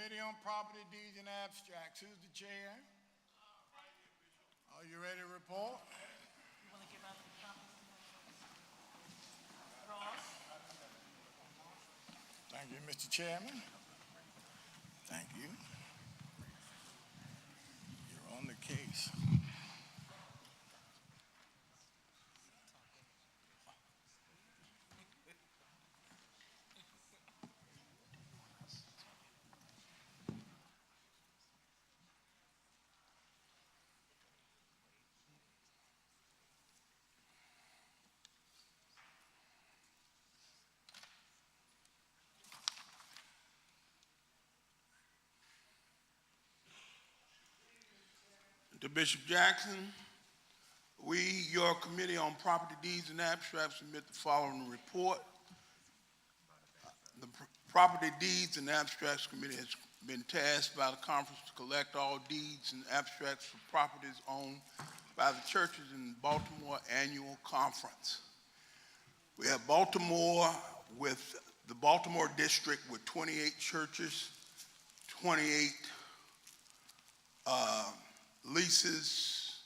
Committee on Property, Deeds, and Abstracts. Who's the chair? Are you ready to report? You want to give out the copies? Ross? Thank you, Mr. Chairman. Thank you. You're on the case. To Bishop Jackson, we, your Committee on Property, Deeds, and Abstracts, submit the following report. The Property, Deeds, and Abstracts Committee has been tasked by the conference to collect all deeds and abstracts for properties owned by the churches in Baltimore annual conference. We have Baltimore with the Baltimore district with 28 churches, 28 leases,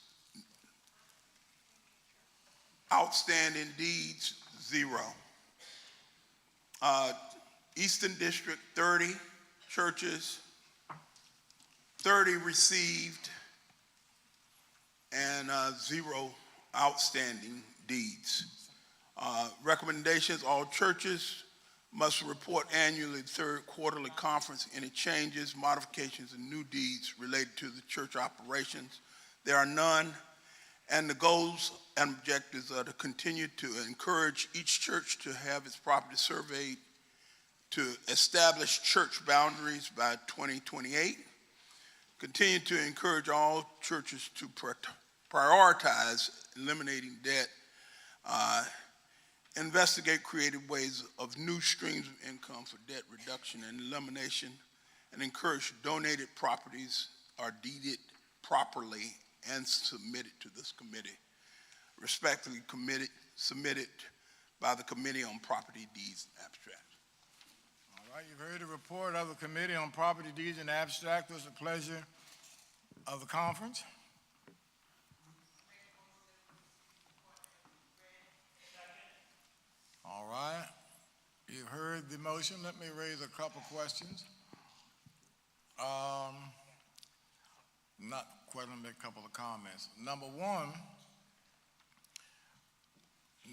outstanding deeds, 0. Eastern District, 30 churches, 30 received, and 0 outstanding deeds. Recommendations: all churches must report annually third quarterly conference any changes, modifications, and new deeds related to the church operations. There are none, and the goals and objectives are to continue to encourage each church to have its property surveyed, to establish church boundaries by 2028, continue to encourage all churches to prioritize eliminating debt, investigate creative ways of new streams of income for debt reduction and elimination, and encourage donated properties are deeded properly and submitted to this committee. Respectfully submitted by the Committee on Property, Deeds, and Abstracts. All right, you've heard the report of the Committee on Property, Deeds, and Abstracts. What's the pleasure of the conference? All right, you've heard the motion. Let me raise a couple questions. Not quite a couple of comments. Number one,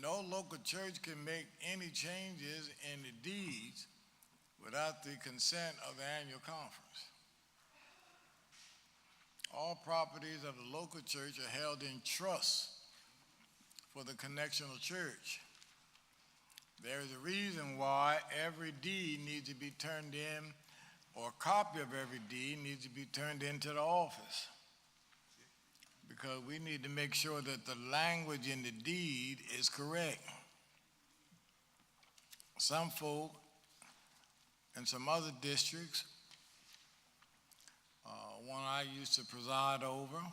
no local church can make any changes in the deeds without the consent of the annual conference. All properties of the local church are held in trust for the connectional church. There is a reason why every deed needs to be turned in, or a copy of every deed needs to be turned into the office, because we need to make sure that the language in the deed is correct. Some folk in some other districts, one I used to preside over,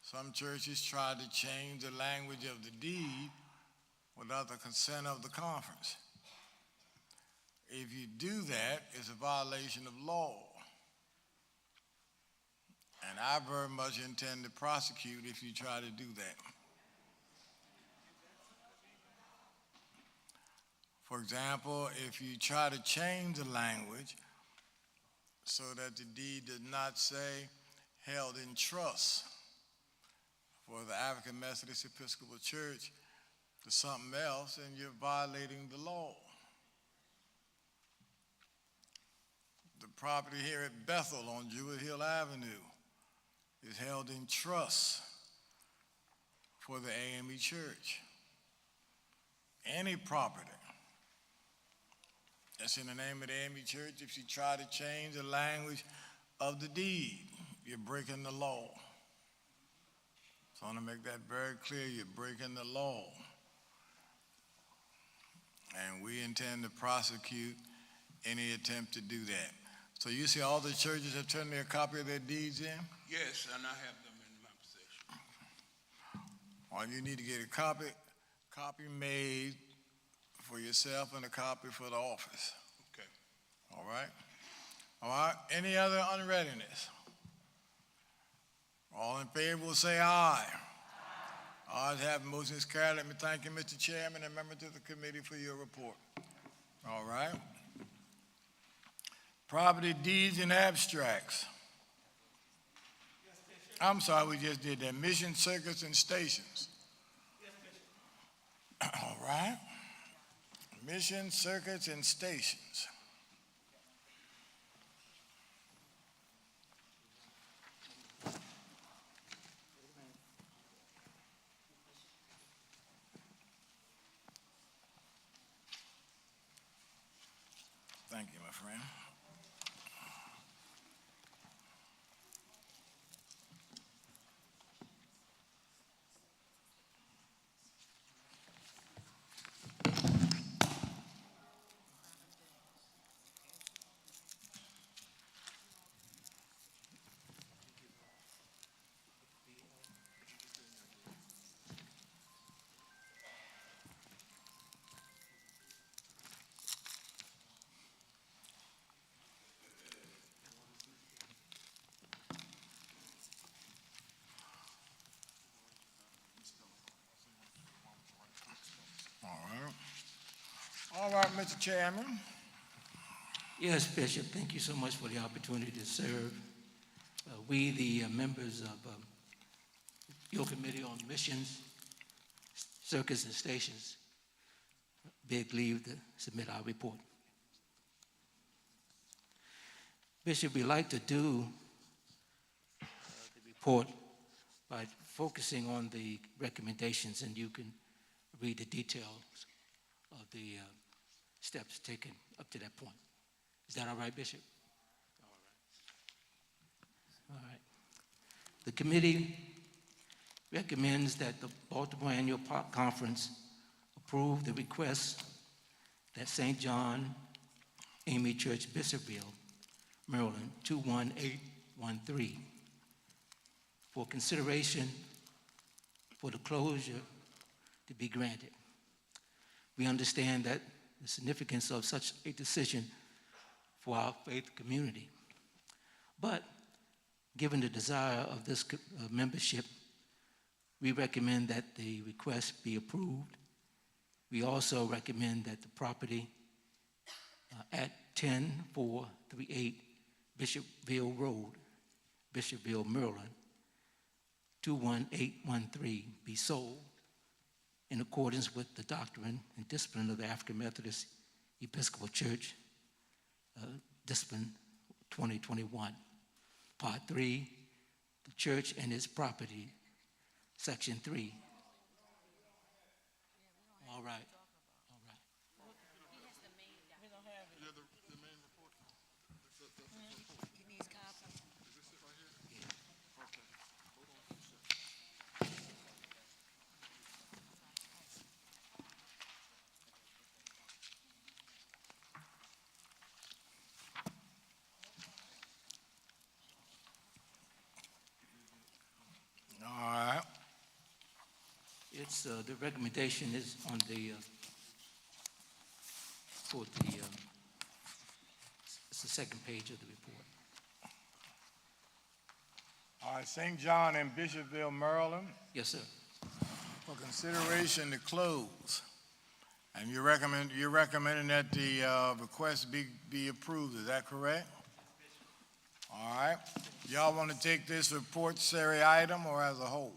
some churches tried to change the language of the deed without the consent of the conference. If you do that, it's a violation of law. And I very much intend to prosecute if you try to do that. For example, if you try to change the language so that the deed does not say held in trust for the African Methodist Episcopal Church to something else, and you're violating the law. The property here at Bethel on Jewett Hill Avenue is held in trust for the AME Church. Any property that's in the name of the AME Church, if you try to change the language of the deed, you're breaking the law. So I want to make that very clear, you're breaking the law. And we intend to prosecute any attempt to do that. So you see all the churches have turned their copy of their deeds in? Yes, and I have them in my possession. All you need to get a copy made for yourself and a copy for the office. Okay. All right? All right, any other unreadiness? All in favor will say aye. Ayes have, motion is carried. Let me thank you, Mr. Chairman, and members of the committee for your report. All right. Property deeds and abstracts. I'm sorry, we just did that. Mission, circuits, and stations. All right. Mission, circuits, and stations. Thank you, my friend. All right, Mr. Chairman. Yes, Bishop, thank you so much for the opportunity to serve. We, the members of your Committee on Missions, Circuits, and Stations, beg leave to submit our report. Bishop, we like to do the report by focusing on the recommendations, and you can read the details of the steps taken up to that point. Is that all right, Bishop? All right. The committee recommends that the Baltimore Annual Conference approve the request that St. John Amy Church, Bishopville, Maryland, 21813, for consideration for the closure to be granted. We understand that the significance of such a decision for our faith community. But given the desire of this membership, we recommend that the request be approved. We also recommend that the property at 10438 Bishopville Road, Bishopville, Maryland, 21813 be sold in accordance with the doctrine and discipline of the African Methodist Episcopal Church, Discipline 2021. Part 3, the church and its property, Section 3. All right. We don't have it. The main report. He needs copies. Is this it right here? Okay. Hold on for a second. All right. It's, the recommendation is on the, for the, it's the second page of the report. All right, St. John and Bishopville, Maryland, Yes, sir. for consideration to close. And you're recommending that the request be approved, is that correct? All right. Y'all want to take this report seriatim or as a whole?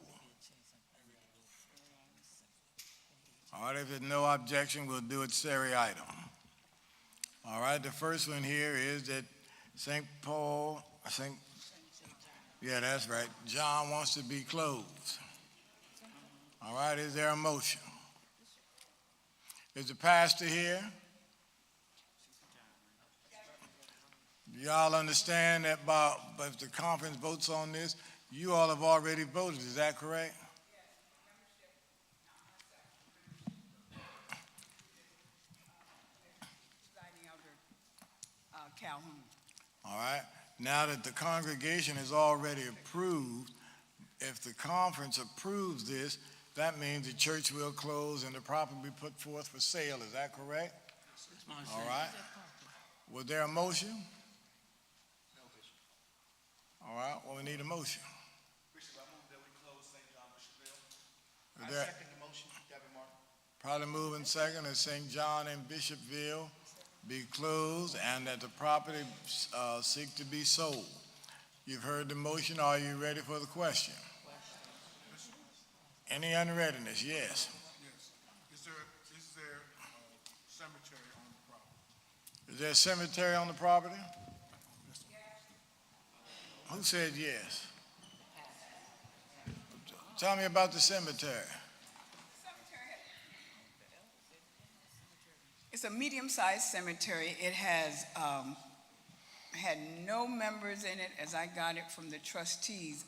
All right, if there's no objection, we'll do it seriatim. All right, the first one here is that yeah, that's right. John wants to be closed. All right, is there a motion? Is the pastor here? Y'all understand that if the conference votes on this, you all have already voted, is that correct? Presiding Elder Calhoun. All right, now that the congregation has already approved, if the conference approves this, that means the church will close and the property be put forth for sale, is that correct? All right. Was there a motion? All right, well, we need a motion. Bishop, I move that we close St. John Bishopville. Is that the motion, Gavin Martin. probably moving second that St. John and Bishopville be closed and that the property seek to be sold. You've heard the motion. Are you ready for the question? Any unreadiness? Yes. Yes. Is there cemetery on the property? Is there a cemetery on the property? Who said yes? Tell me about the cemetery. It's a medium-sized cemetery. It has had no members in it as I got it from the trustees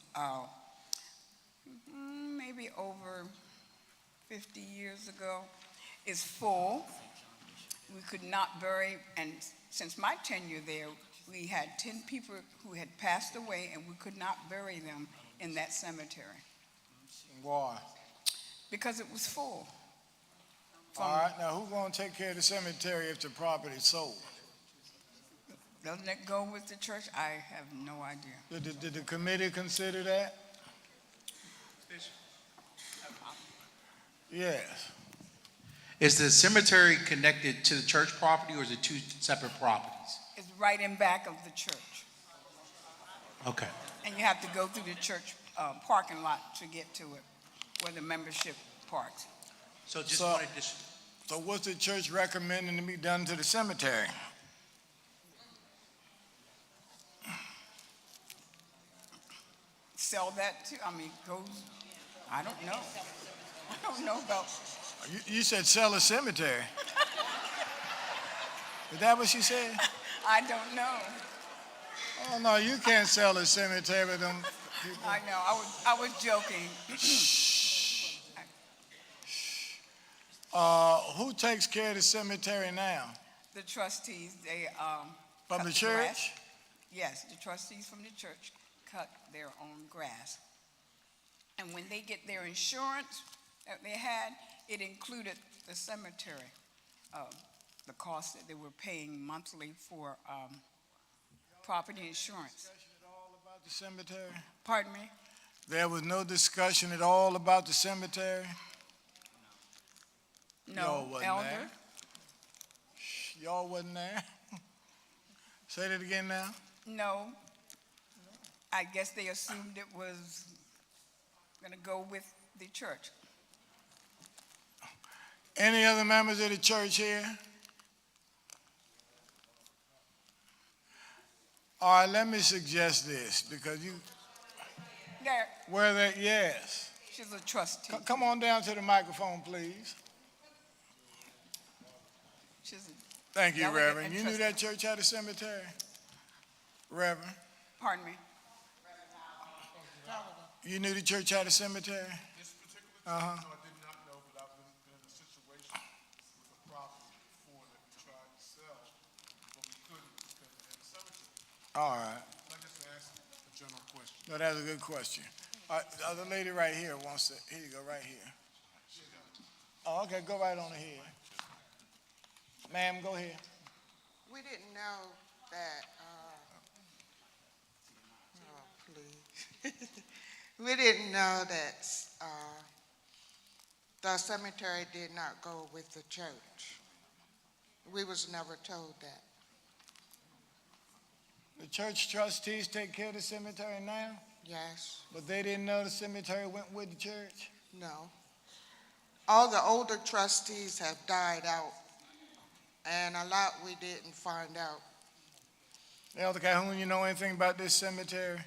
maybe over 50 years ago. It's full. We could not bury, and since my tenure there, we had 10 people who had passed away and we could not bury them in that cemetery Why? because it was full. All right, now who's gonna take care of the cemetery if the property is sold? Doesn't it go with the church? I have no idea. Did the committee consider that? Yes. Is the cemetery connected to the church property, or is it two separate properties? It's right in back of the church. Okay. And you have to go through the church parking lot to get to it, where the membership parks. So just So- wanted to, So what's the church recommending to be done to the cemetery? Sell that too, I don't know. I don't know about, You said sell a cemetery. Is that what she said? I don't know. Oh, no, you can't sell a cemetery to them people. I know, I was joking. Who takes care of the cemetery now? The trustees, they, From cut the grass. church? Yes, the trustees from the church cut their own grass. And when they get their insurance that they had, it included the cemetery, the cost that they were paying monthly for property insurance. Discussion at all about the cemetery? Pardon me? There was no discussion at all about the cemetery? No, Y'all wasn't Elder? there. Y'all wasn't there? Say that again now. No. I guess they assumed it was gonna go with the church. Any other members of the church here? All right, let me suggest this, because There, yes. she's a trustee. Come on down to the microphone, please. She's a, Thank you, Delegate Reverend. and You knew trustee. that church had a cemetery? Reverend, pardon me? you knew the church had a cemetery? This particular church, Uh-huh. no, I did not know, but I've been in a situation with a property before that we tried to sell, but we couldn't because it had a cemetery. All right. I just asked a general question. No, that's a good question. The other lady right here wants to, here you go, right here. Oh, okay, go right on ahead. Ma'am, go ahead. We didn't know that, please. We didn't know that, the cemetery did not go with the church. We was never told that. The church trustees take care of the cemetery now, Yes, but they didn't know the cemetery went with the church? no. All the older trustees have died out, and a lot we didn't find out. Elder Calhoun, you know anything about this cemetery?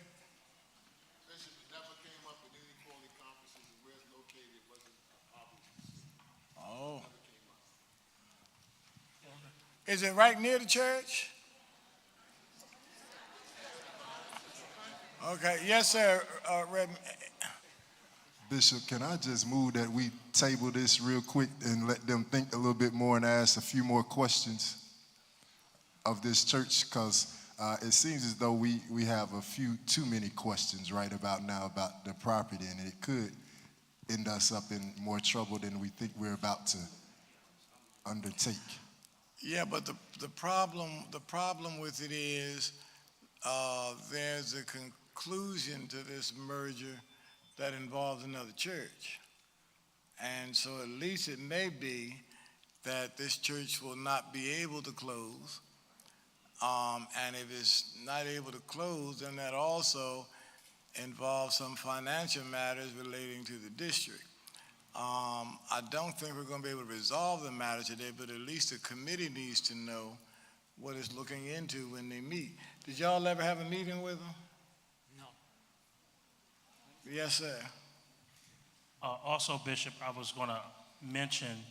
Bishop, it never came up at any quarterly conferences, and where it's located, it wasn't obvious. Oh. Is it right near the church? Okay, yes, sir, Reverend. Bishop, can I just move that we table this real quick and let them think a little bit more and ask a few more questions of this church? Because it seems as though we have a few too many questions right about now about the property, and it could end us up in more trouble than we think we're about to undertake. Yeah, but the problem with it is there's a conclusion to this merger that involves another church. And so at least it may be that this church will not be able to close. And if it's not able to close, then that also involves some financial matters relating to the district. I don't think we're going to be able to resolve the matter today, but at least the committee needs to know what it's looking into when they meet. Did y'all ever have a meeting with them? No. Yes, sir. Also, Bishop, I was going to mention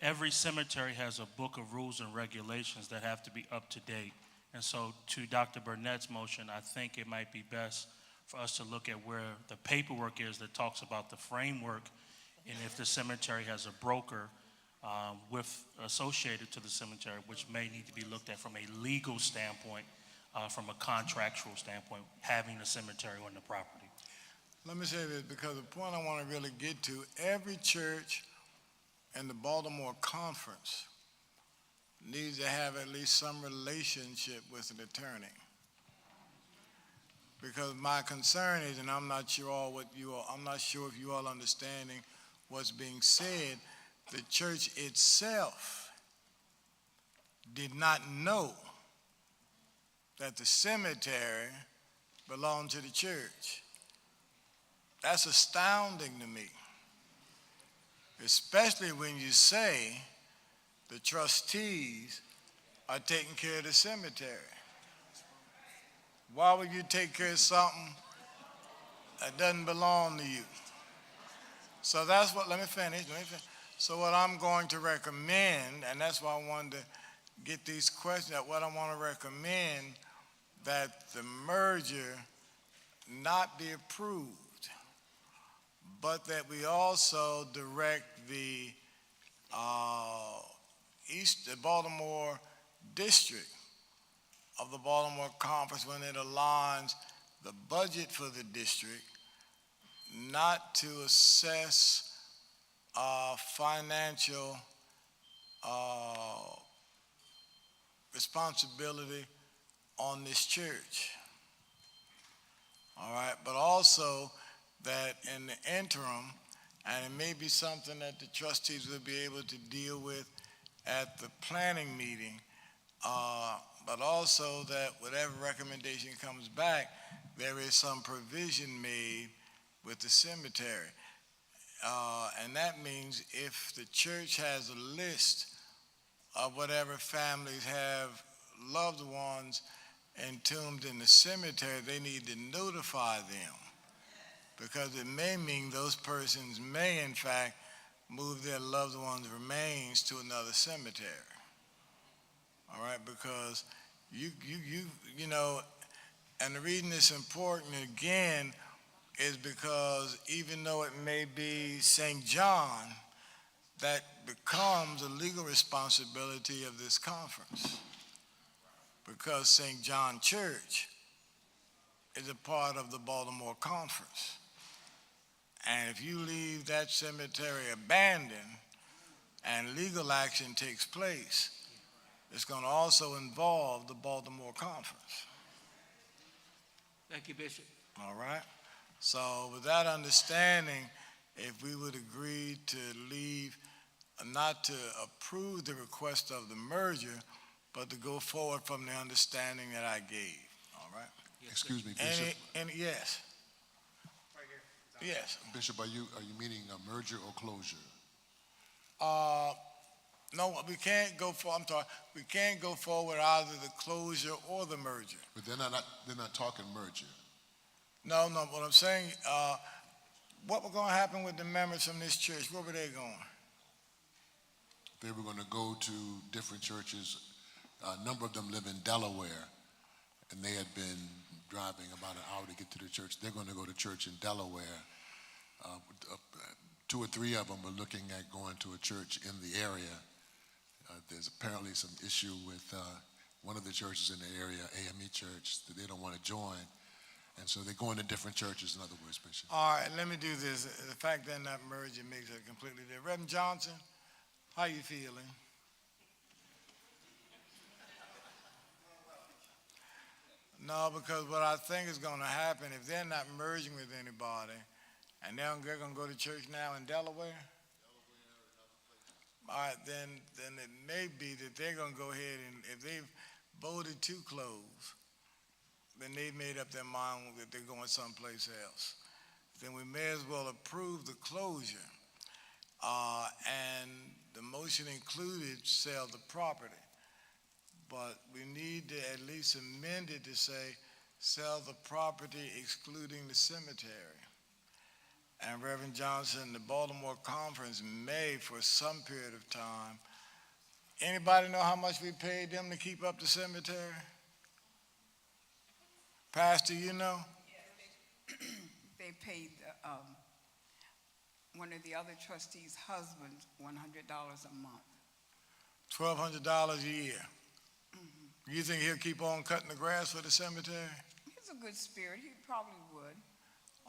every cemetery has a book of rules and regulations that have to be up to date. And so to Dr. Burnett's motion, I think it might be best for us to look at where the paperwork is that talks about the framework, and if the cemetery has a broker associated to the cemetery, which may need to be looked at from a legal standpoint, from a contractual standpoint, having the cemetery on the property. Let me say this, because the point I want to really get to, every church in the Baltimore Conference needs to have at least some relationship with an attorney. Because my concern is, and I'm not sure if you all understanding what's being said, the church itself did not know that the cemetery belonged to the church. That's astounding to me, especially when you say the trustees are taking care of the cemetery. Why would you take care of something that doesn't belong to you? So that's what, let me finish. So what I'm going to recommend, and that's why I wanted to get these questions out, what I want to recommend, that the merger not be approved, but that we also direct the the Baltimore district of the Baltimore Conference, when it aligns the budget for the district, not to assess financial responsibility on this church. All right, but also that in the interim, and it may be something that the trustees will be able to deal with at the planning meeting, but also that whatever recommendation comes back, there is some provision made with the cemetery. And that means if the church has a list of whatever families have loved ones entombed in the cemetery, they need to notify them, because it may mean those persons may in fact move their loved ones' remains to another cemetery. All right, because you know, and the reason it's important again is because even though it may be St. John, that becomes a legal responsibility of this conference, because St. John Church is a part of the Baltimore Conference. And if you leave that cemetery abandoned and legal action takes place, it's going to also involve the Baltimore Conference. Thank you, Bishop. All right? So with that understanding, if we would agree to leave, not to approve the request of the merger, but to go forward from the understanding that I gave. All right? Excuse me, Bishop. Yes. Yes. Bishop, are you meaning a merger or closure? No, we can't go for, I'm sorry, we can't go forward either the closure or the merger. But they're not talking merger. No, what I'm saying, what was going to happen with the members from this church? Where were they going? They were going to go to different churches. A number of them live in Delaware, and they had been driving about an hour to get to the church. They're going to go to church in Delaware. 2 or 3 of them were looking at going to a church in the area. There's apparently some issue with one of the churches in the area, AME Church, that they don't want to join. And so they're going to different churches, in other words, Bishop. All right, let me do this. The fact that not merging makes it completely different. Reverend Johnson, how you feeling? No, because what I think is gonna happen, if they're not merging with anybody, and they're gonna go to church now in Delaware? All right, then it may be that they're gonna go ahead and, if they've voted to close, then they've made up their mind that they're going someplace else. Then we may as well approve the closure. And the motion included sell the property. But we need to at least amend it to say, sell the property excluding the cemetery. And Reverend Johnson, the Baltimore Conference may, for some period of time, anybody know how much we paid them to keep up the cemetery? Pastor, you know? They paid one of the other trustees' husbands $100 a month. $1,200 a year. You think he'll keep on cutting the grass for the cemetery? He's a good spirit. He probably would.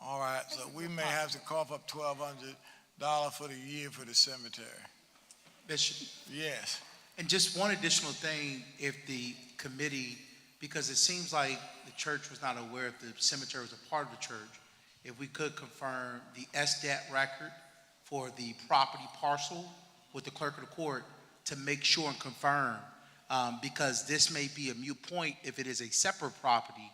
All right, so we may have to cough up $1,200 for the year for the cemetery. Bishop, Yes. and just one additional thing, if the committee, because it seems like the church was not aware if the cemetery was a part of the church, if we could confirm the SDAT record for the property parcel with the clerk of the court to make sure and confirm, because this may be a moot point if it is a separate property,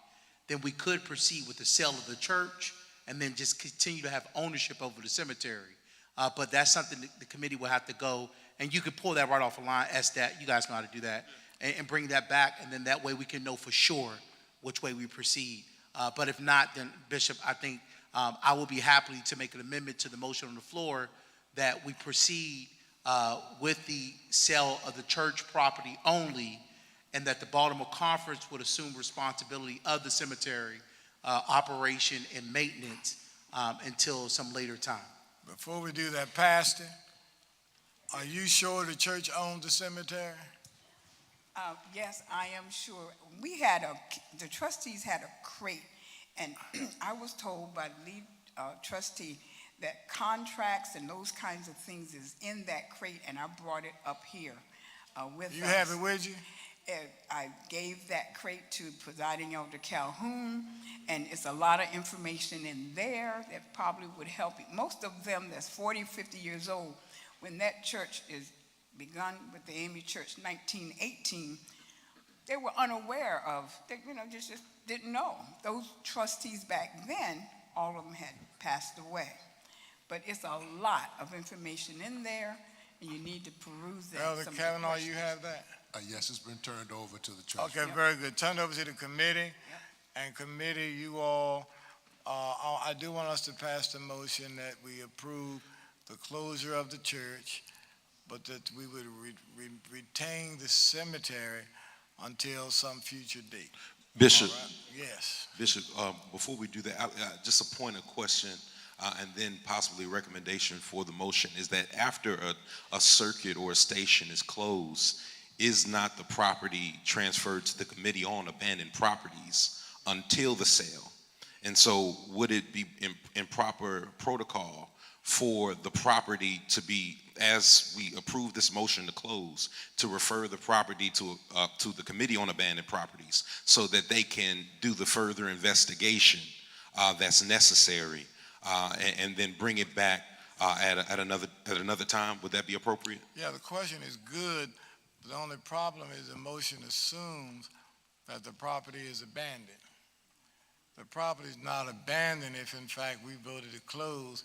then we could proceed with the sale of the church and then just continue to have ownership over the cemetery. But that's something that the committee will have to go, and you could pull that right off the line, SDAT, you guys know how to do that, and bring that back, and then that way we can know for sure which way we proceed. But if not, then Bishop, I think I will be happy to make an amendment to the motion on the floor that we proceed with the sale of the church property only, and that the Baltimore Conference would assume responsibility of the cemetery operation and maintenance until some later time. Before we do that, Pastor, are you sure the church owns the cemetery? Yes, I am sure. The trustees had a crate, and I was told by the lead trustee that contracts and those kinds of things is in that crate, and I brought it up here with us. You have it with you? I gave that crate to presiding elder Calhoun, and it's a lot of information in there that probably would help you. Most of them that's 40, 50 years old, when that church is begun with the AME Church 1918, they were unaware of, just didn't know. Those trustees back then, all of them had passed away. But it's a lot of information in there, and you need to peruse that. Elder Kavanaugh, you have that? Yes, it's been turned over to the church. Okay, very good. Turn it over to the committee. And committee, you all, I do want us to pass the motion that we approve the closure of the church, but that we would retain the cemetery until some future date. Bishop, All right? Yes. Bishop, before we do that, just a point of question and then possibly a recommendation for the motion is that after a circuit or a station is closed, is not the property transferred to the Committee on Abandoned Properties until the sale? And so would it be in proper protocol for the property to be, as we approve this motion to close, to refer the property to the Committee on Abandoned Properties so that they can do the further investigation that's necessary and then bring it back at another time? Would that be appropriate? Yeah, the question is good. The only problem is the motion assumes that the property is abandoned. The property is not abandoned if, in fact, we voted to close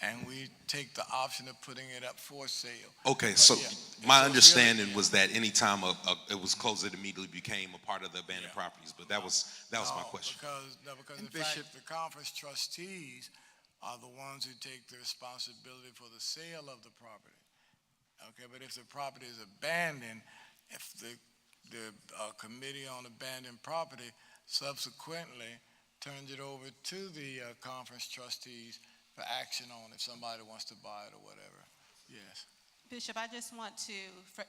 and we take the option of putting it up for sale. Okay, so my understanding was that any time it was closed, it immediately became a part of the abandoned properties. But that was my question. Because in fact, the conference trustees are the ones who take the responsibility for the sale of the property. Okay, but if the property is abandoned, if the Committee on Abandoned Property subsequently turns it over to the conference trustees for action on if somebody wants to buy it or whatever. Yes. Bishop, I just want to,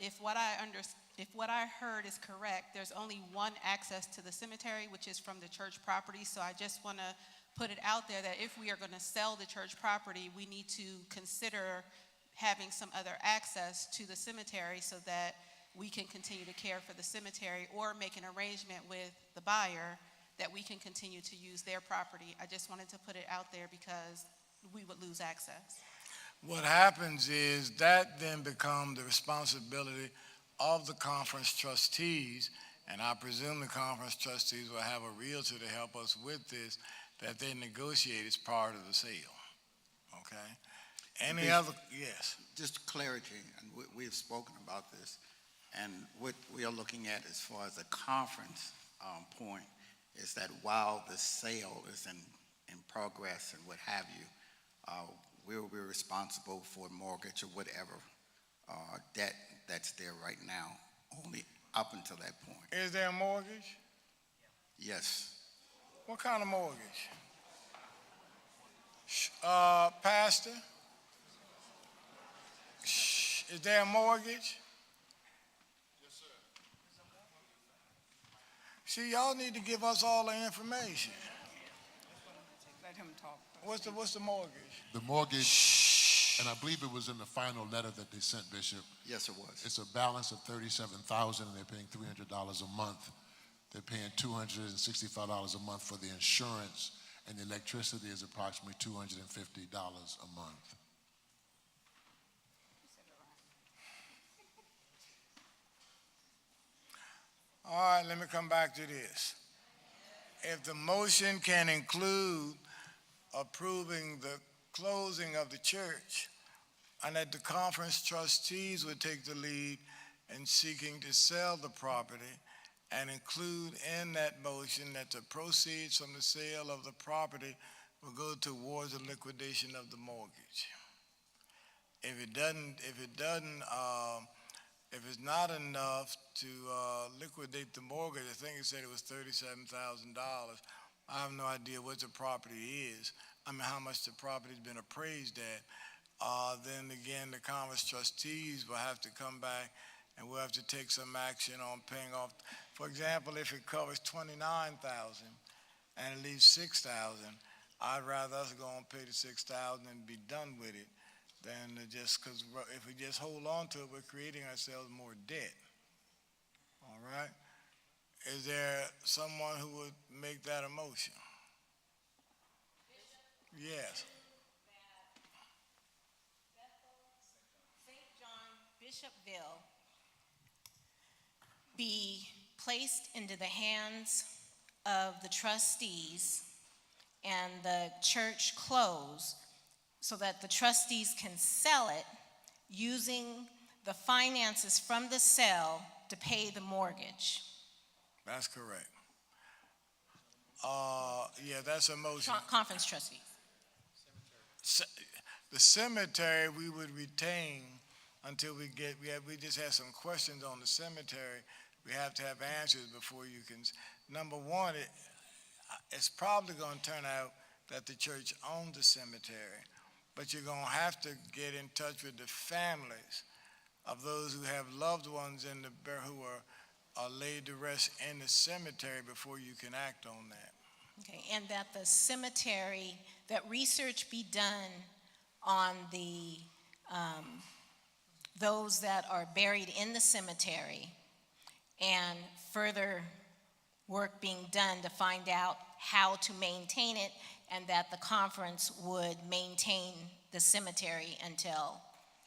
if what I heard is correct, there's only one access to the cemetery, which is from the church property. So I just want to put it out there that if we are going to sell the church property, we need to consider having some other access to the cemetery so that we can continue to care for the cemetery, or make an arrangement with the buyer that we can continue to use their property. I just wanted to put it out there because we would lose access. What happens is that then becomes the responsibility of the conference trustees, and I presume the conference trustees will have a realtor to help us with this, that they negotiate as part of the sale, okay? Any Bishop, other, yes. Just clarity, and we have spoken about this, and what we are looking at as far as the conference point is that while the sale is in progress and what have you, we'll be responsible for mortgage or whatever debt that's there right now, only up until that point. Is there a mortgage? Yes. What kind of mortgage? Pastor? Is there a mortgage? Yes, sir. See, y'all need to give us all the information. Let him talk. What's the mortgage? The mortgage, and I believe it was in the final letter that they sent, Bishop. Yes, it was. It's a balance of $37,000, and they're paying $300 a month. They're paying $265 a month for the insurance, and the electricity is approximately $250 a month. All right, let me come back to this. If the motion can include approving the closing of the church, and that the conference trustees would take the lead in seeking to sell the property, and include in that motion that the proceeds from the sale of the property will go towards the liquidation of the mortgage. If it's not enough to liquidate the mortgage, I think it said it was $37,000. I have no idea what the property is. I mean, how much the property's been appraised at. Then again, the conference trustees will have to come back and we'll have to take some action on paying off. For example, if it covers $29,000 and it leaves $6,000, I'd rather us go and pay the $6,000 and be done with it than to just, because if we just hold on to it, we're creating ourselves more debt. All right? Is there someone who would make that a motion? Yes. St. John Bishopville be placed into the hands of the trustees and the church close so that the trustees can sell it using the finances from the sale to pay the mortgage. That's correct. Yeah, that's a motion. Conference trustees. The cemetery we would retain until we just have some questions on the cemetery. We have to have answers before you can. Number one, it's probably going to turn out that the church owns the cemetery, but you're going to have to get in touch with the families of those who have loved ones who are laid to rest in the cemetery before you can act on that. Okay, and that the cemetery, that research be done on the those that are buried in the cemetery, and further work being done to find out how to maintain it, and that the conference would maintain the cemetery until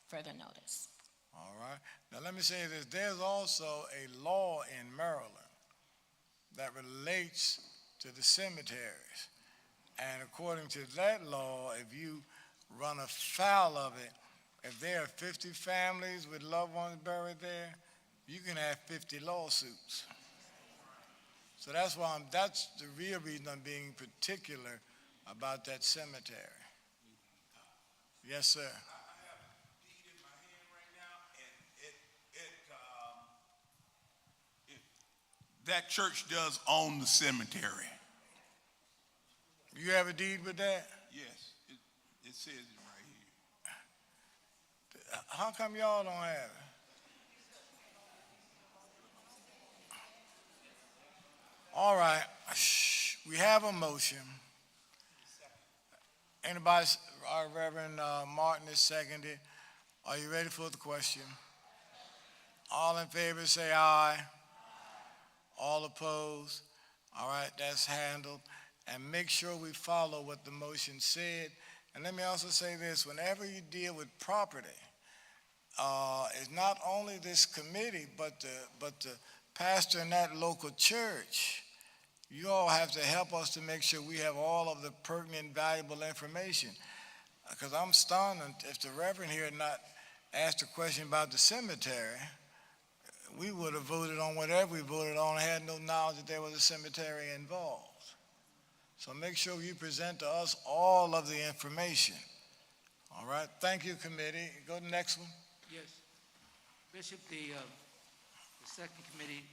further notice. All right. Now let me say this. There's also a law in Maryland that relates to the cemeteries. And according to that law, if you run afoul of it, if there are 50 families with loved ones buried there, you can have 50 lawsuits. So that's the real reason I'm being particular about that cemetery. Yes, sir. I have a deed in my hand right now, and that church does own the cemetery. You have a deed with that? Yes, it says it right here. How come y'all don't have it? All right, we have a motion. Anybody, our Reverend Martin is seconded. Are you ready for the question? All in favor say aye. All opposed? All right, that's handled. And make sure we follow what the motion said. And let me also say this, whenever you deal with property, it's not only this committee, but the pastor in that local church. You all have to help us to make sure we have all of the pertinent, valuable information. Because I'm stunned if the reverend here had not asked a question about the cemetery, we would have voted on whatever we voted on and had no knowledge that there was a cemetery involved. So make sure you present to us all of the information. All right, thank you, committee. Go to the next one. Yes. Bishop, the second committee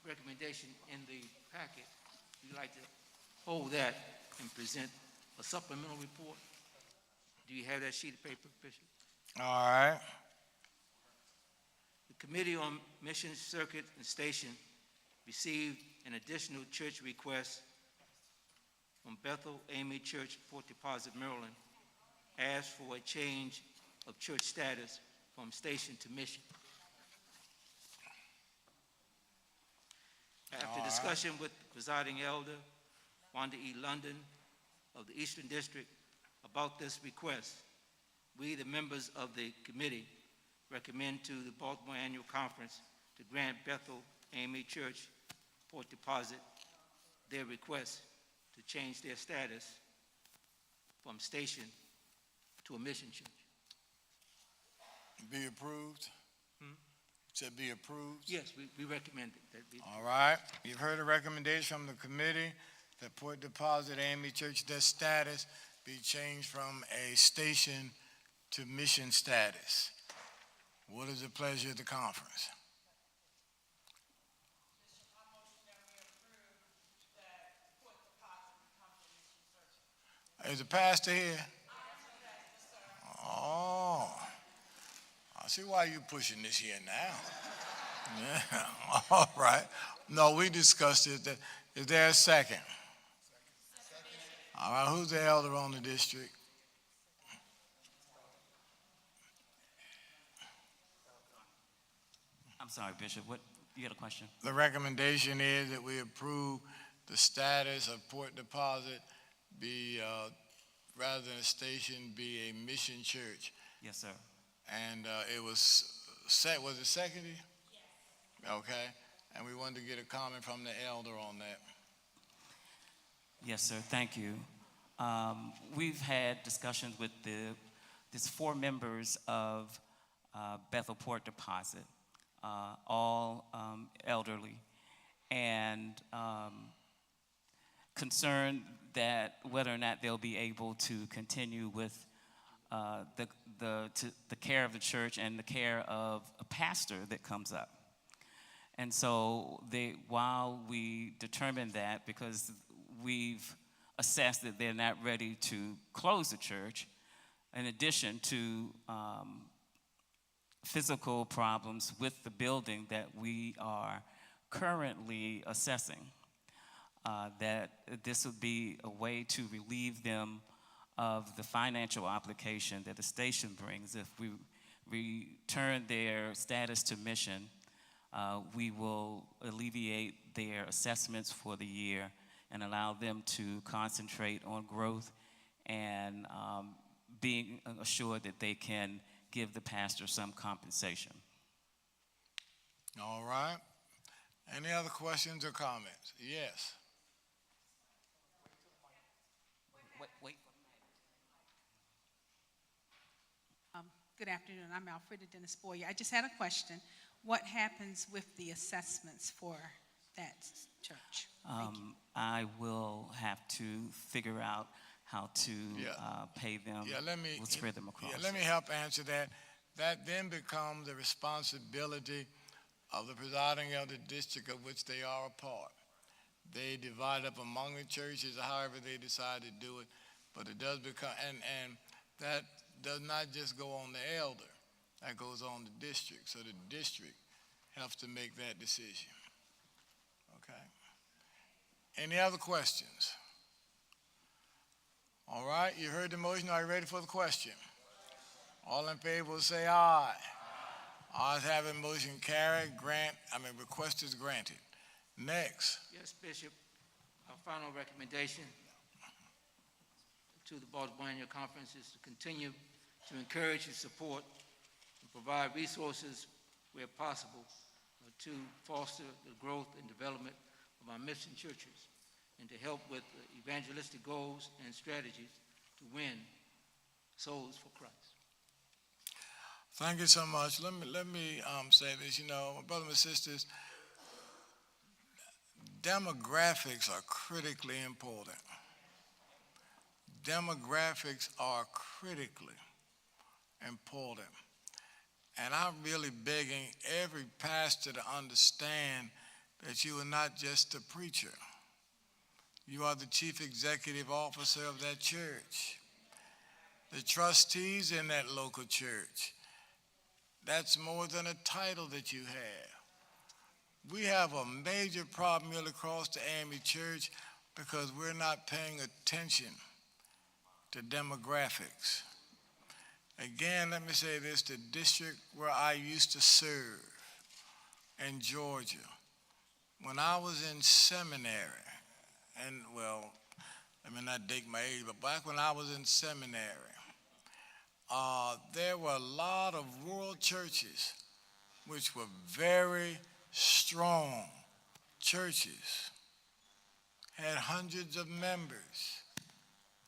recommendation in the packet, you'd like to hold that and present a supplemental report? Do you have that sheet of paper, Bishop? All right. The Committee on Mission Circuit and Station received an additional church request from Bethel AME Church, Fort Deposit, Maryland, asked for a change of church status from station to mission. After discussion with the presiding elder, Wanda E. London of the Eastern District, about this request, we, the members of the committee, recommend to the Baltimore Annual Conference to grant Bethel AME Church, Fort Deposit, their request to change their status from station to a mission church. Be approved? Said be approved? Yes, we recommend it. That be All right, you've heard a recommendation from the committee that Port Deposit AME Church, their status be changed from a station to mission status. What is the pleasure of the conference? Is the pastor here? Oh, I see why you're pushing this here now. Yeah, all right. No, we discussed it. Is there a second? All right, who's the elder on the district? I'm sorry, Bishop, what, you had a question? The recommendation is that we approve the status of Port Deposit be, rather than a station, be a mission church. Yes, sir. And it was it seconded? Yes. Okay, and we wanted to get a comment from the elder on that. Yes, sir, thank you. We've had discussions with these 4 members of Bethel Port Deposit, all elderly, and concerned that whether or not they'll be able to continue with the care of the church and the care of a pastor that comes up. And so while we determined that, because we've assessed that they're not ready to close the church, in addition to physical problems with the building that we are currently assessing, that this would be a way to relieve them of the financial obligation that the station brings. If we return their status to mission, we will alleviate their assessments for the year and allow them to concentrate on growth and being assured that they can give the pastor some compensation. All right. Any other questions or comments? Yes. Wait. Good afternoon. I'm Alfreda Dennis Boyer. I just had a question. What happens with the assessments for that church? I will have to figure out how to pay them. We'll spread them across. Yeah, let me help answer that. That then becomes the responsibility of the presiding elder district of which they are a part. They divide up among the churches, however they decide to do it, but it does become, and that does not just go on the elder, that goes on the district. So the district has to make that decision. Okay. Any other questions? All right, you heard the motion. Are you ready for the question? All in favor will say aye. Ayes have it, motion carried. Request is granted. Next. Yes, Bishop, our final recommendation to the Baltimore Annual Conference is to continue to encourage and support and provide resources where possible to foster the growth and development of our mission churches and to help with evangelistic goals and strategies to win souls for Christ. Thank you so much. Let me say this. You know, my brothers and sisters, demographics are critically important. Demographics are critically important. And I'm really begging every pastor to understand that you are not just a preacher. You are the chief executive officer of that church. The trustees in that local church. That's more than a title that you have. We have a major problem really across the AME church because we're not paying attention to demographics. Again, let me say this, the district where I used to serve in Georgia, when I was in seminary, and well, let me not date my age, but back when I was in seminary, there were a lot of rural churches which were very strong churches, had hundreds of members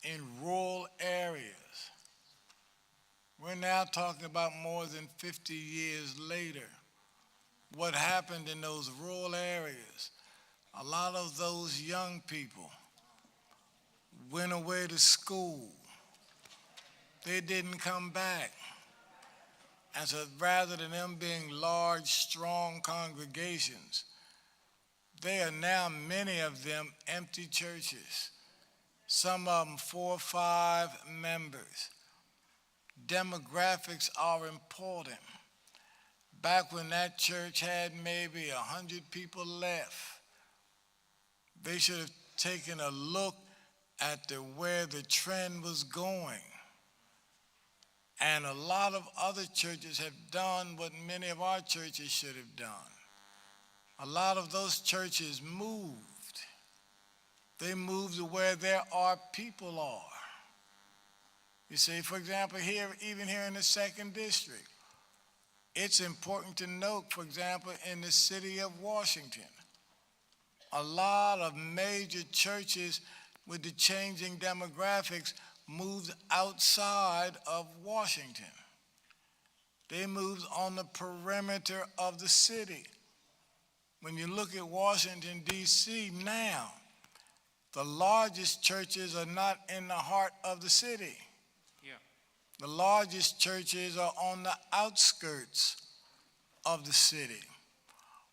in rural areas. We're now talking about more than 50 years later. What happened in those rural areas? A lot of those young people went away to school. They didn't come back. And so rather than them being large, strong congregations, they are now, many of them, empty churches. Some of them 4 or 5 members. Demographics are important. Back when that church had maybe 100 people left, they should have taken a look at where the trend was going. And a lot of other churches have done what many of our churches should have done. A lot of those churches moved. They moved to where there are people are. You see, for example, here, even here in the 2nd District, it's important to note, for example, in the city of Washington, a lot of major churches with the changing demographics moved outside of Washington. They moved on the perimeter of the city. When you look at Washington, D.C. now, the largest churches are not in the heart of the city. The largest churches are on the outskirts of the city.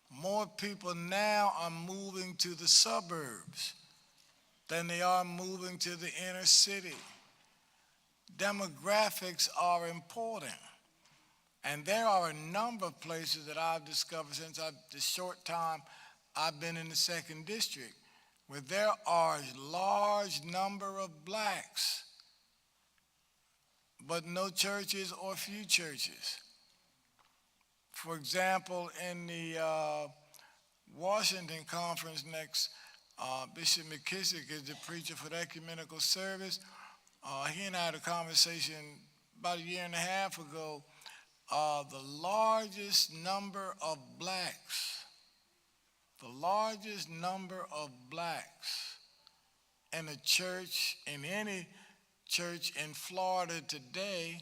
More people now are moving to the suburbs than they are moving to the inner city. Demographics are important. And there are a number of places that I've discovered since the short time I've been in the 2nd District, where there are a large number of blacks, but no churches or few churches. For example, in the Washington conference next, Bishop McKissick is the preacher for the ecumenical service. He and I had a conversation about 1.5 years ago. The largest number of blacks in a church, in any church in Florida today,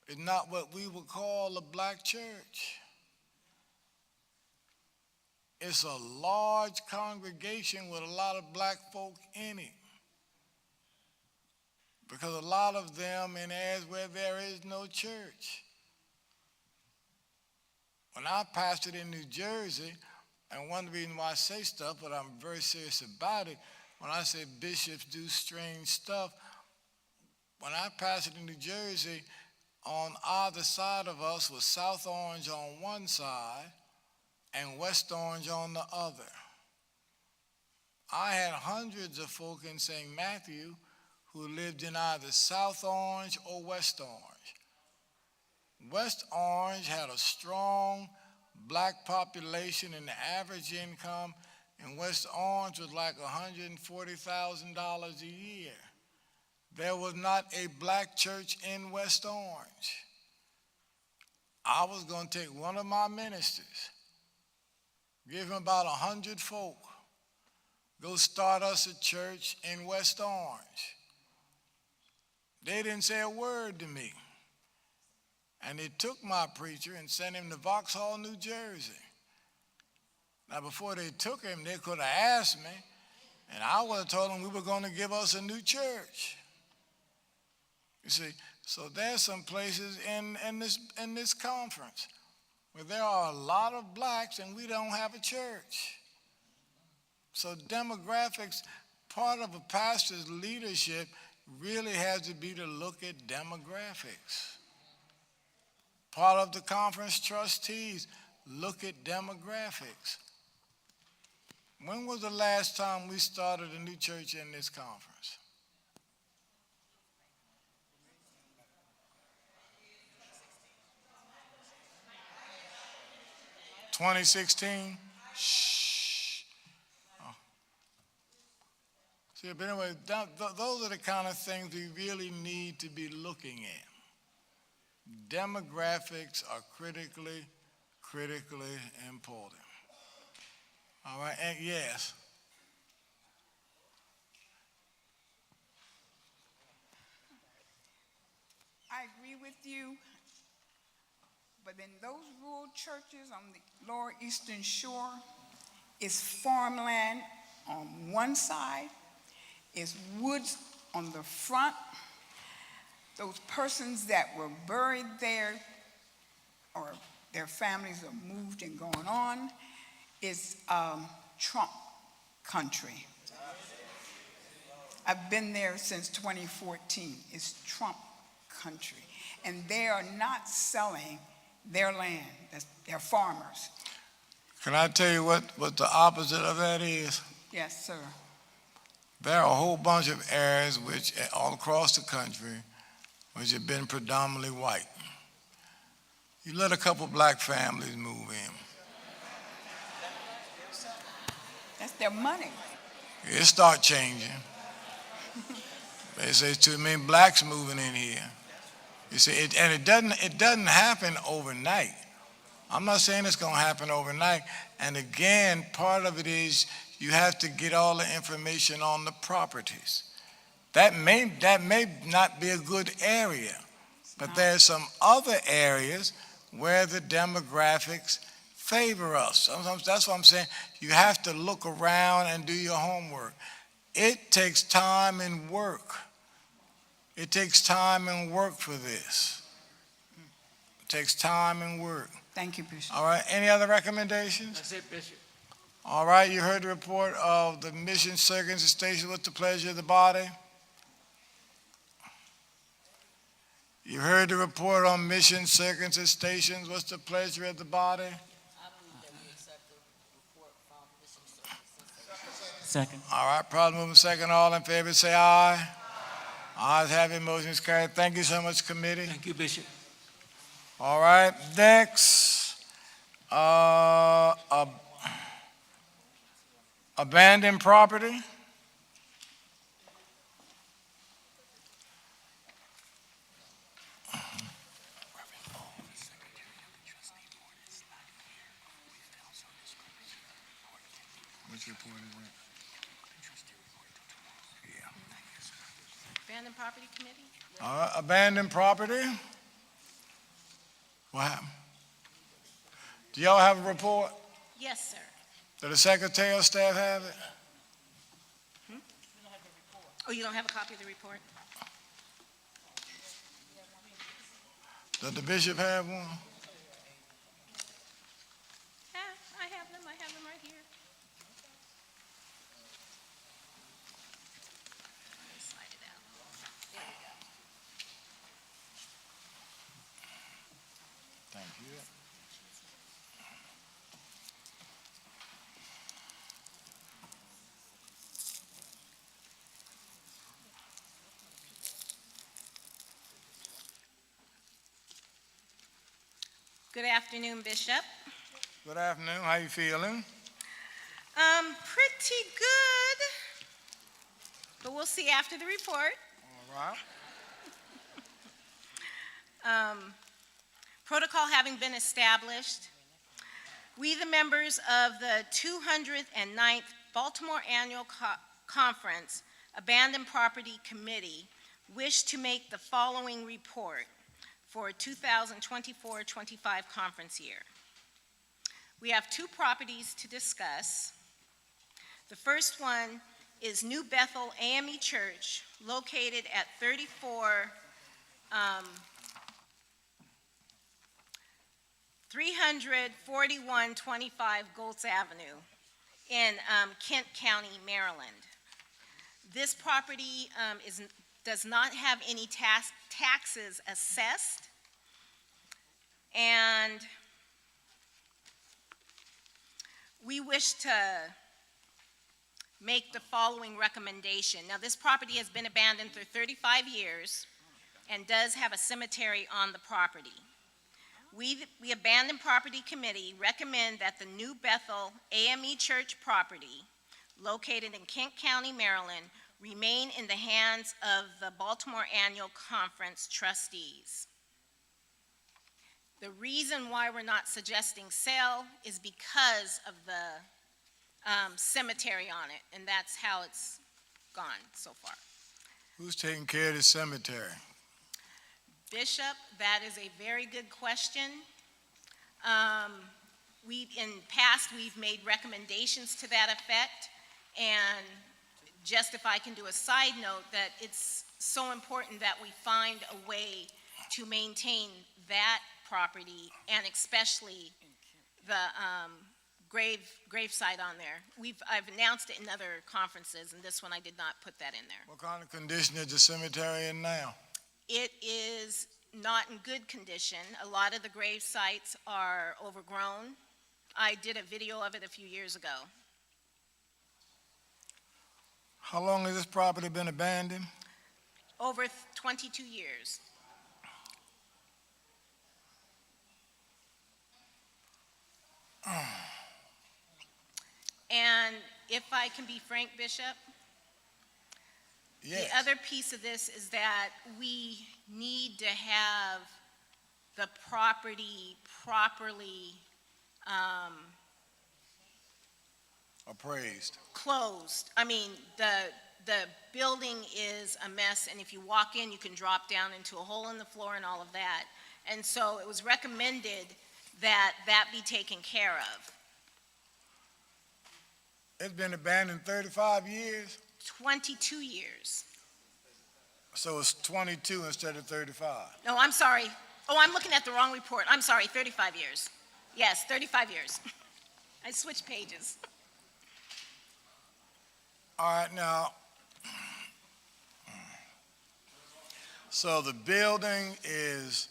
is not what we would call a black church. It's a large congregation with a lot of black folk in it. Because a lot of them in areas where there is no church. When I pastored in New Jersey, and one reason why I say stuff, but I'm very serious about it, when I say bishops do strange stuff, when I pastored in New Jersey, on either side of us was South Orange on one side and West Orange on the other. I had hundreds of folk in St. Matthew who lived in either South Orange or West Orange. West Orange had a strong black population, and the average income in West Orange was like $140,000 a year. There was not a black church in West Orange. I was going to take one of my ministers, give him about 100 folk, go start us a church in West Orange. They didn't say a word to me. And they took my preacher and sent him to Vauxhall, New Jersey. Now, before they took him, they could have asked me, and I would have told them we were going to give us a new church. You see, so there's some places in this conference where there are a lot of blacks and we don't have a church. So demographics, part of a pastor's leadership really has to be to look at demographics. Part of the conference trustees look at demographics. When was the last time we started a new church in this conference? $2016? Shh. Oh. See, but anyway, those are the kind of things we really need to be looking at. Demographics are critically important. All right, and yes. I agree with you, but in those rural churches on the Lower Eastern Shore, it's farmland on one side, it's woods on the front. Those persons that were buried there or their families are moved and going on, is Trump country. I've been there since 2014. It's Trump country. And they are not selling their land. They're farmers. Can I tell you what the opposite of that is? Yes, sir. There are a whole bunch of areas which, all across the country, which have been predominantly white. You let a couple black families move in. That's their money. It start changing. They say too many blacks moving in here. You see, it doesn't happen overnight. I'm not saying it's going to happen overnight. And again, part of it is you have to get all the information on the properties. That may not be a good area, but there's some other areas where the demographics favor us. Sometimes that's what I'm saying. You have to look around and do your homework. It takes time and work. It takes time and work for this. It takes time and work. Thank you, Bishop. All right, any other recommendations? That's it, Bishop. All right, you heard the report of the mission circuits and stations. What's the pleasure of the body? You heard the report on mission circuits and stations. What's the pleasure of the body? Second. All right, probably moving second. All in favor, say aye. Ayes have it, motion is carried. Thank you so much, committee. Thank you, Bishop. All right, next, abandoned property. Which report is that? Abandoned Property Committee? All right, abandoned property. What happened? Do y'all have a report? Yes, sir. Do the secretary or staff have it? Oh, you don't have a copy of the report? Does the bishop have one? Yeah, I have them right here. Slide it out. There we go. Thank you. Good afternoon, Bishop. Good afternoon. How you feeling? Pretty good, but we'll see after the report. All right. Protocol having been established, we, the members of the 209th Baltimore Annual Conference Abandoned Property Committee, wish to make the following report for 2024-25 conference year. We have two properties to discuss. The first one is New Bethel AME Church, located at 34125 Goltz Avenue in Kent County, Maryland. This property does not have any taxes assessed, and we wish to make the following recommendation. Now, this property has been abandoned for 35 years and does have a cemetery on the property. We Abandoned Property Committee recommend that the New Bethel AME Church property, located in Kent County, Maryland, remain in the hands of the Baltimore Annual Conference trustees. The reason why we're not suggesting sale is because of the cemetery on it, and that's how it's gone so far. Who's taking care of the cemetery? Bishop, that is a very good question. In past, we've made recommendations to that effect, and just if I can do a side note, that it's so important that we find a way to maintain that property, and especially the gravesite on there. I've announced it in other conferences, and this one I did not put that in there. What kind of condition is the cemetery in now? It is not in good condition. A lot of the grave sites are overgrown. I did a video of it a few years ago. How long has this property been abandoned? Over 22 years. And if I can be frank, Bishop, yes. The other piece of this is that we need to have the property properly Appraised. closed. I mean, the building is a mess, and if you walk in, you can drop down into a hole in the floor and all of that. And so it was recommended that that be taken care of. It's been abandoned 35 years, 22 years. so it's 22 instead of 35. No, I'm sorry. Oh, I'm looking at the wrong report. I'm sorry, 35 years. Yes, 35 years. I switched pages. All right, now, so the building is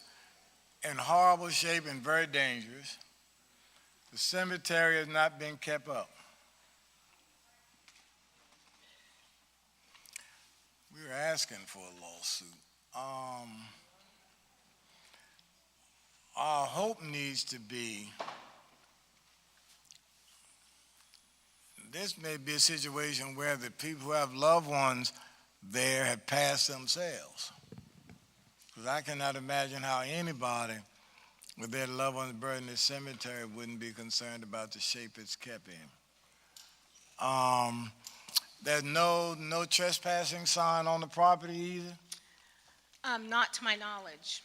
in horrible shape and very dangerous. The cemetery has not been kept up. We were asking for a lawsuit. Our hope needs to be, this may be a situation where the people who have loved ones there have passed themselves. Because I cannot imagine how anybody with their loved ones buried in the cemetery wouldn't be concerned about the shape it's kept in. There's no trespassing sign on the property either? Not to my knowledge.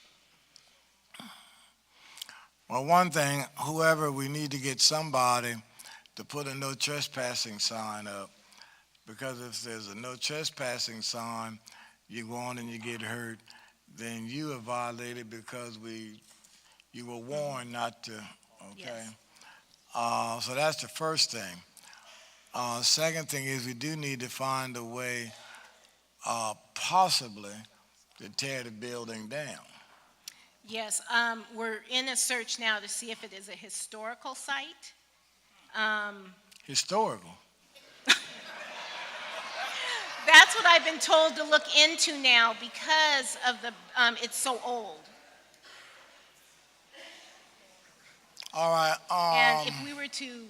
Well, one thing, whoever, we need to get somebody to put a no trespassing sign up, because if there's a no trespassing sign, you go on and you get hurt, then you are violated because you were warned not to, okay? Yes. So that's the first thing. Second thing is we do need to find a way, possibly, to tear the building down. Yes, we're in a search now to see if it is a historical site. Historical. That's what I've been told to look into now because of the, it's so old. All right. And if we were to,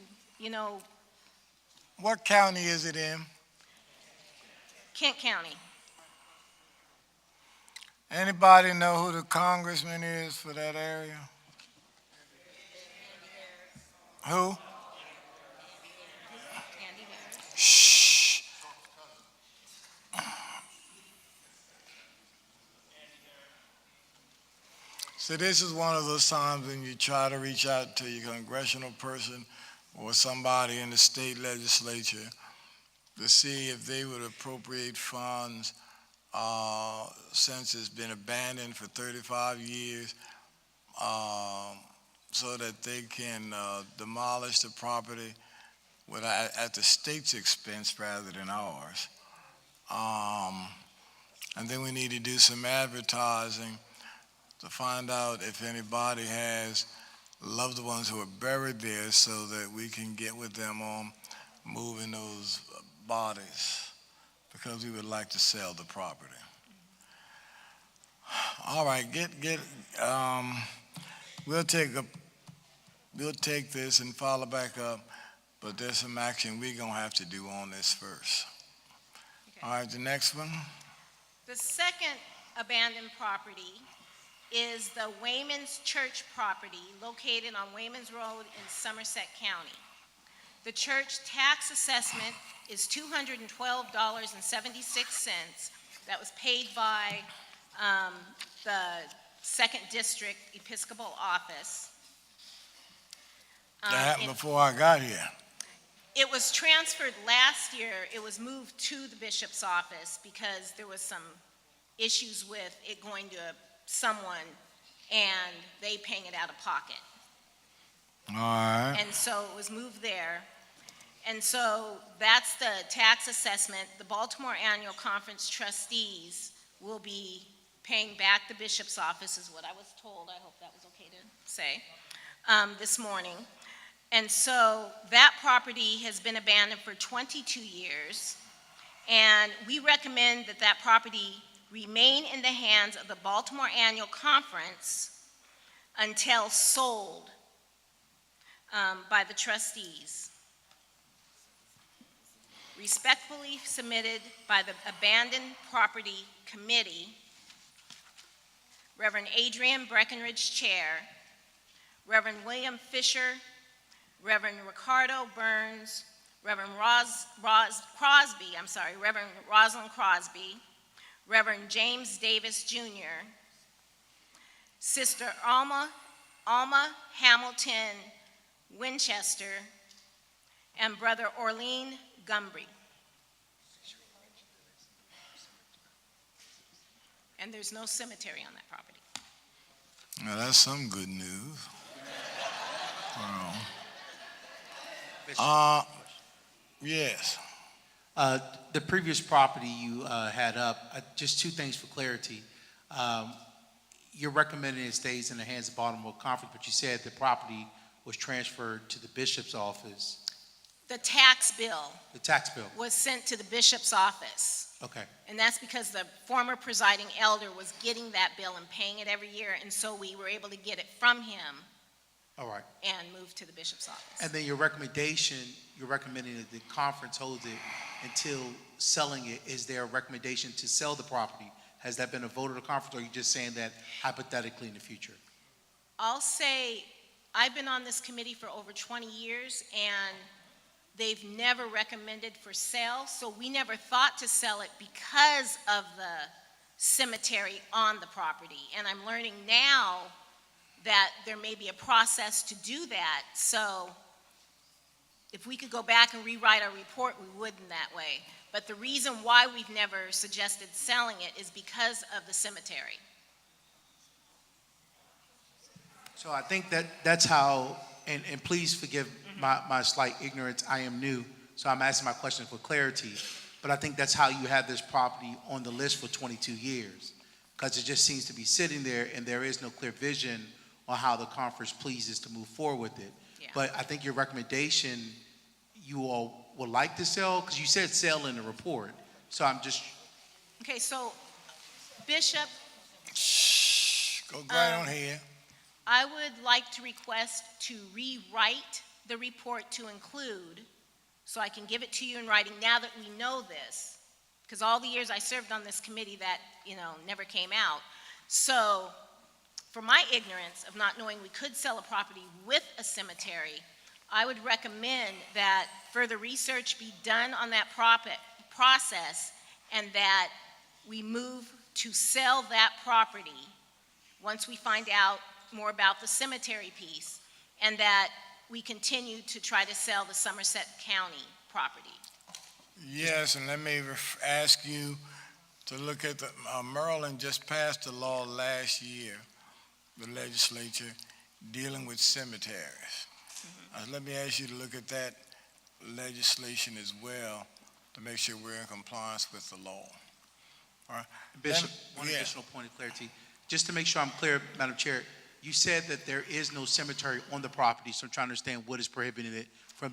What county is it in? Kent County. Anybody know who the congressman is for that area? Who? Shh. So this is one of those times when you try to reach out to your congressional person or somebody in the state legislature to see if they would appropriate funds since it's been abandoned for 35 years so that they can demolish the property at the state's expense rather than ours. And then we need to do some advertising to find out if anybody has loved ones who are buried there so that we can get with them on moving those bodies because we would like to sell the property. All right, we'll take this and follow back up, but there's some action we're gonna have to do on this first. All right, the next one. The second abandoned property is the Wayman's Church property located on Wayman's Road in Somerset County. The church tax assessment is $212.76. That was paid by the Second District Episcopal Office. That happened before I got here. It was transferred last year. It was moved to the bishop's office because there was some issues with it going to someone and they paying it out of pocket. All right. And so it was moved there. And so that's the tax assessment. The Baltimore Annual Conference trustees will be paying back the bishop's office, is what I was told. I hope that was okay to say, this morning. And so that property has been abandoned for 22 years. And we recommend that that property remain in the hands of the Baltimore Annual Conference until sold by the trustees. Respectfully submitted by the Abandoned Property Committee, Reverend Adrian Breckenridge, Chair, Reverend William Fisher, Reverend Ricardo Burns, Reverend Reverend Rosalind Crosby, Reverend James Davis Jr., Sister Alma Hamilton Winchester, and Brother Orlean Gumbry. And there's no cemetery on that property. Now that's some good news. Yes. The previous property you had up, just two things for clarity. You're recommending it stays in the hands of Baltimore Conference, but you said the property was transferred to the bishop's office. The tax bill The tax bill. was sent to the bishop's office. Okay. And that's because the former presiding elder was getting that bill and paying it every year, and so we were able to get it from him All right. and move to the bishop's office. And then your recommendation, you're recommending that the conference holds it until selling it. Is there a recommendation to sell the property? Has that been a vote of the conference, or are you just saying that hypothetically in the future? I'll say, I've been on this committee for over 20 years, and they've never recommended for sale, so we never thought to sell it because of the cemetery on the property. And I'm learning now that there may be a process to do that, so if we could go back and rewrite our report, we would in that way. But the reason why we've never suggested selling it is because of the cemetery. So I think that's how, and please forgive my slight ignorance, I am new, so I'm asking my question for clarity, but I think that's how you have this property on the list for 22 years, because it just seems to be sitting there and there is no clear vision on how the conference pleases to move forward with it. Yeah. But I think your recommendation, you all would like to sell, because you said sell in the report, so I'm just. Okay, so Bishop, Go right on here. I would like to request to rewrite the report to include so I can give it to you in writing now that we know this, because all the years I served on this committee that, never came out. So, for my ignorance of not knowing we could sell a property with a cemetery, I would recommend that further research be done on that process, and that we move to sell that property once we find out more about the cemetery piece, and that we continue to try to sell the Somerset County property. Yes, and let me ask you to look at the, Maryland just passed a law last year, the legislature, dealing with cemeteries. Let me ask you to look at that legislation as well to make sure we're in compliance with the law. All right. Bishop, one additional point of clarity. Just to make sure I'm clear, Madam Chair, you said that there is no cemetery on the property, so I'm trying to understand what is prohibiting it from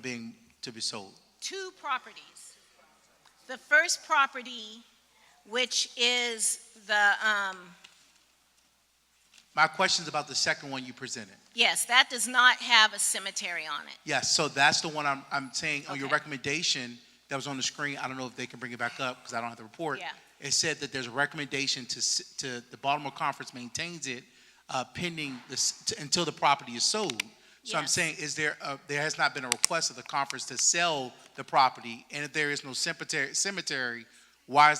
to be sold. 2 properties. The first property, which is the, My question is about the second one you presented. yes, that does not have a cemetery on it. Yes, so that's the one I'm saying on your Okay. recommendation that was on the screen. I don't know if they can bring it back up because I don't have the report. Yeah. It said that there's a recommendation to the Baltimore Conference maintains it pending until the property is sold. So I'm Yes. saying, there has not been a request of the conference to sell the property, and if there is no cemetery, why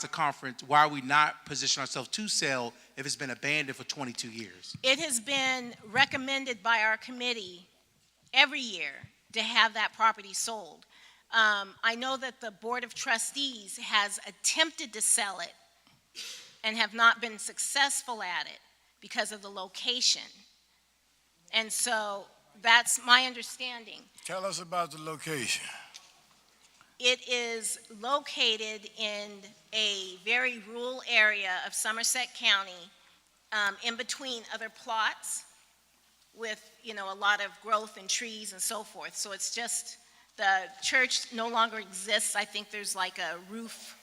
are we not positioning ourselves to sell if it's been abandoned for 22 years? It has been recommended by our committee every year to have that property sold. I know that the Board of Trustees has attempted to sell it and have not been successful at it because of the location. And so that's my understanding. Tell us about the location. It is located in a very rural area of Somerset County, in between other plots with, a lot of growth and trees and so forth. So it's just, the church no longer exists. I think there's like a roof,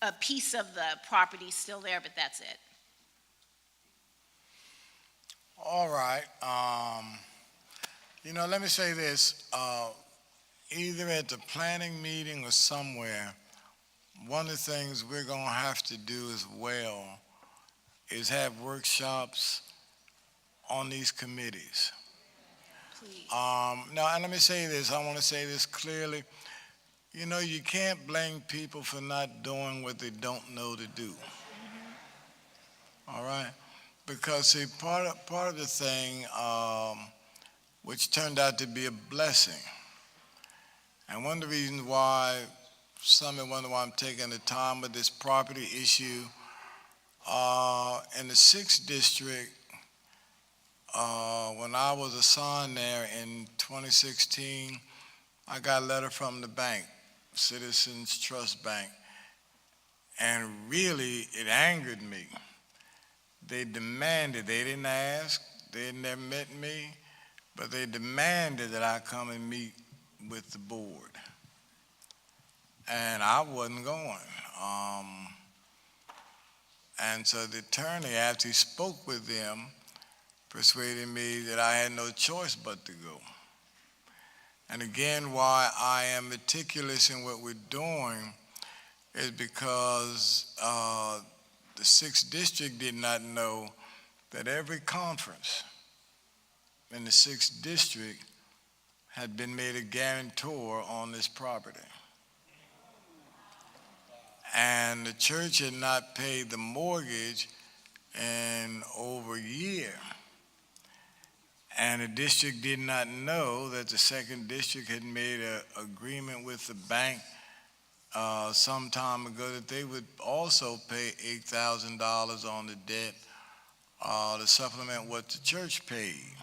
a piece of the property still there, but that's it. All right. Let me say this. Either at the planning meeting or somewhere, one of the things we're going to have to do as well is have workshops on these committees. Please. Now, and let me say this. I want to say this clearly. You can't blame people for not doing what they don't know to do. All right? Because, see, part of the thing, which turned out to be a blessing, and one of the reasons why some may wonder why I'm taking the time with this property issue, in the 6th district, when I was assigned there in 2016, I got a letter from the bank, Citizens Trust Bank, and really it angered me. They demanded, they didn't ask, they had never met me, but they demanded that I come and meet with the board. And I wasn't going. And so the attorney, after he spoke with them, persuaded me that I had no choice but to go. And again, why I am meticulous in what we're doing is because the 6th district did not know that every conference in the 6th district had been made a guarantor on this property. And the church had not paid the mortgage in over a year. And the district did not know that the 2nd district had made an agreement with the bank some time ago that they would also pay $8,000 on the debt to supplement what the church paid.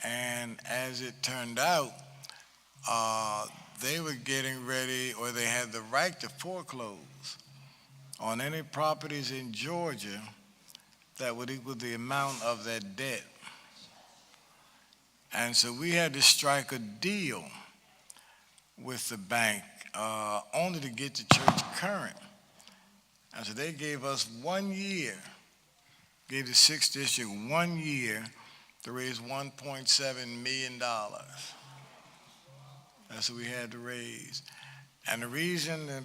And as it turned out, they were getting ready, or they had the right to foreclose on any properties in Georgia that would equal the amount of that debt. And so we had to strike a deal with the bank only to get the church current. And so they gave us 1 year, gave the 6th district 1 year to raise $1.7 million. That's what we had to raise. And the reason that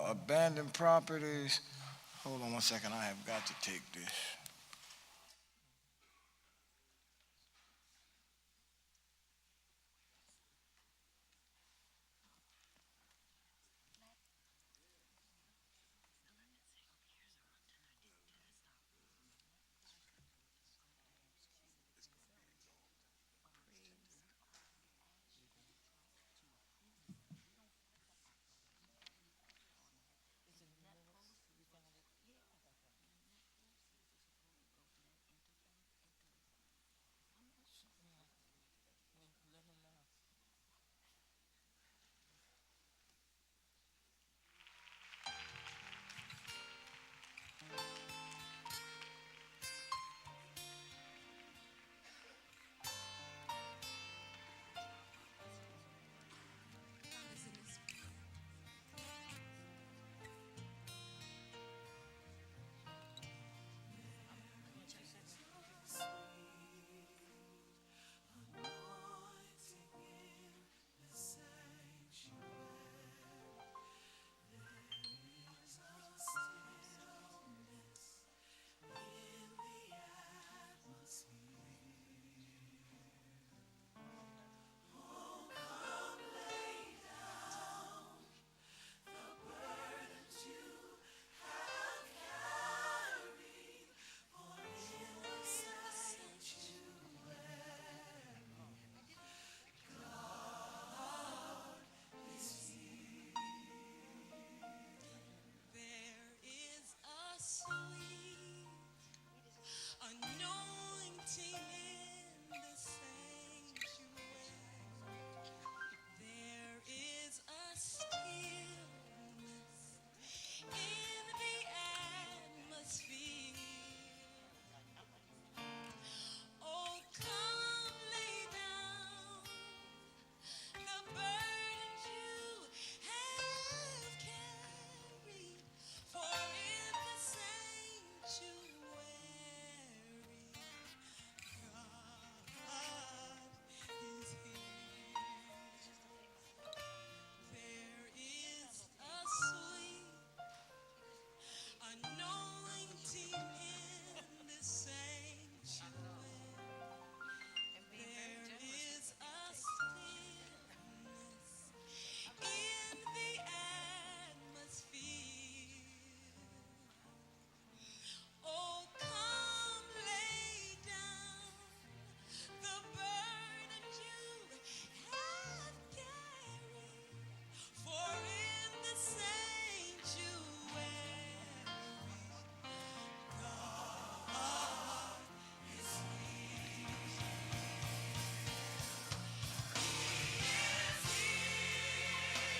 abandoned properties, hold on one second, I have got to take this.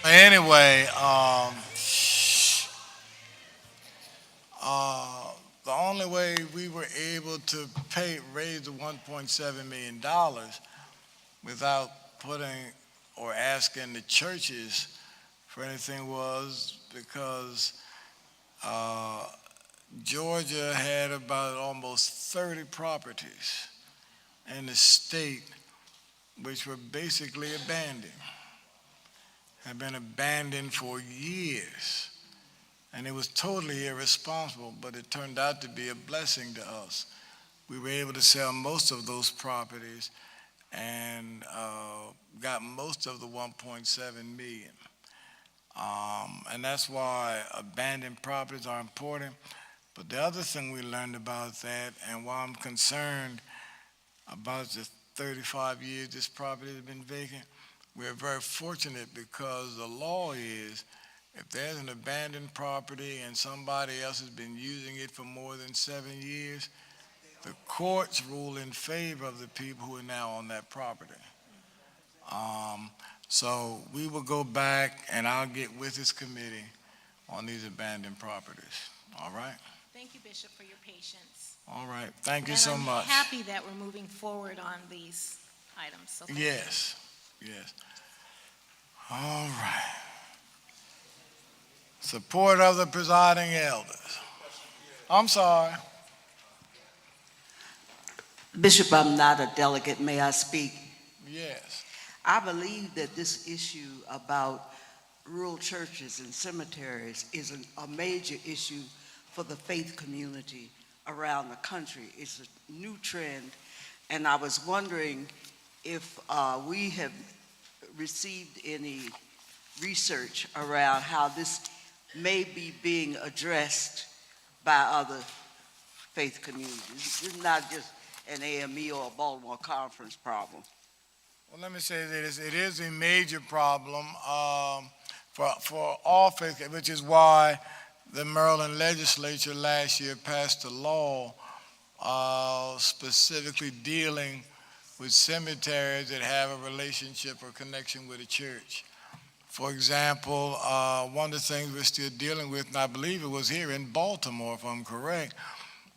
Anyway, the only way we were able to raise the $1.7 million without putting or asking the churches for anything was because Georgia had about almost 30 properties in the state which were basically abandoned, had been abandoned for years. And it was totally irresponsible, but it turned out to be a blessing to us. We were able to sell most of those properties and got most of the 1.7 million. And that's why abandoned properties are important. But the other thing we learned about that, and why I'm concerned about the 35 years this property has been vacant, we're very fortunate because the law is if there's an abandoned property and somebody else has been using it for more than 7 years, the courts rule in favor of the people who are now on that property. So we will go back and I'll get with this committee on these abandoned properties. All right? Thank you, Bishop, for your patience. All right. Thank you so much. I'm happy that we're moving forward on these items. So thank you. Yes. Yes. All right. Support of the presiding elders. I'm sorry. Bishop, I'm not a delegate. May I speak? Yes. I believe that this issue about rural churches and cemeteries is a major issue for the faith community around the country. It's a new trend, and I was wondering if we have received any research around how this may be being addressed by other faith communities. It's not just an AME or a Baltimore Conference problem. Well, let me say this, it is a major problem for all faith, which is why the Maryland legislature last year passed a law specifically dealing with cemeteries that have a relationship or connection with a church. For example, one of the things we're still dealing with, and I believe it was here in Baltimore, if I'm correct,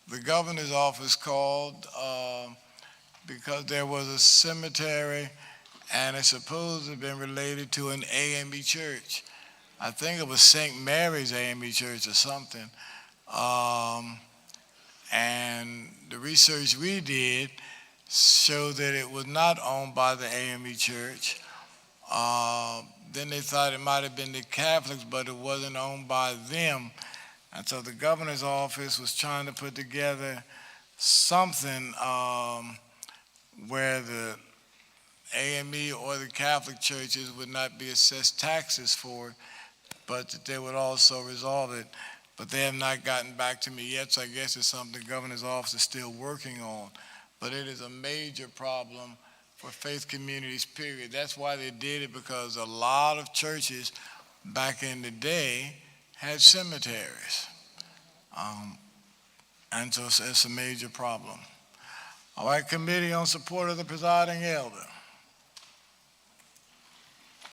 the governor's office called because there was a cemetery and it's supposed to have been related to an AME church. I think it was St. Mary's AME Church or something. And the research we did showed that it was not owned by the AME Church. Then they thought it might have been the Catholics, but it wasn't owned by them. And so the governor's office was trying to put together something where the AME or the Catholic churches would not be assessed taxes for it, but that they would also resolve it. But they have not gotten back to me yet, so I guess it's something the governor's office is still working on. But it is a major problem for faith communities, period. That's why they did it, because a lot of churches back in the day had cemeteries. And so it's a major problem. All right, Committee on Support of the Presiding Elder.